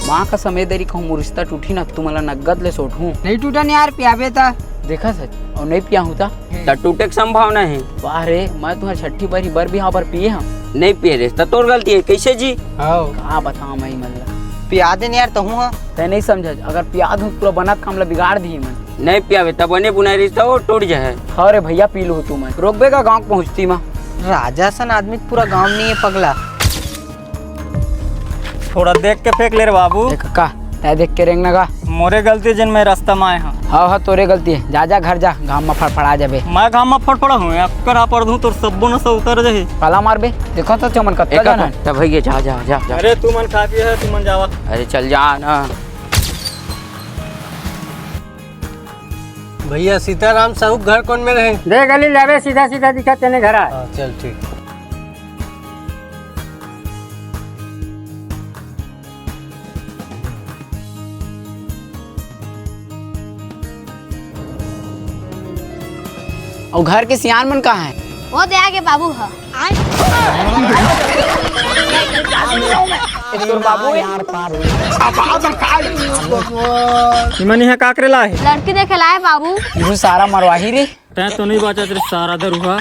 माँ का समय देरी कहूँ रिश्ता टूटी ना तू मला नगद ले सोट हूँ नहीं टूटा नहीं यार, पियाबे था। देखा सच और नहीं पिया हूँ तो टूटे की संभावना है। वाह रे मैं तुम्हारी छठी बारी बर भी यहाँ पर पिए हम नहीं पिए रे तो तोर गलती है। कैसे जी? कहा बताऊँ मैं मल्ला पिया दे यार तो हूँ। तै नहीं समझ अगर पिया दूँ पूरा बना काम ला बिगाड़ दी मैं नहीं पियावे तब बने बुनाई रिश्ता वो टूट जाए। अरे भैया पी लो तू मैं रोकबे का गाँव पहुँचती माँ राजा सन आदमी पूरा गांव नहीं है पगला। थोड़ा देख के फेंक ले रे बाबू। का तै देख के रेंगना का मोरे गलती जिन मैं रास्ता में आए हाँ। हाँ तोरे गलती है जा जा घर जा गाँव में फड़फड़ा जाबे मैं घाम में फड़फड़ा हूँ अक्कर आ पड़ दूँ तो सबो न सब उतर जाही। पाला मार बे देखो तो चमन कत्ता जाना तब भैया जा जा जा जा। अरे तू मन खा पिया है तू मन जावा। अरे चल जा ना भैया सीताराम साहू घर कौन में रहे? दे गली लावे सीधा सीधा दिखा तेने घर आ। चल ठीक। और घर के सियान मन कहाँ है? वो दे आगे बाबू है। बाबू निमन यहाँ काकरे ला है। लड़की देखे लाए बाबू। ये सारा मरवाही रे तैं तो नहीं बचा तेरे सारा दरुआ।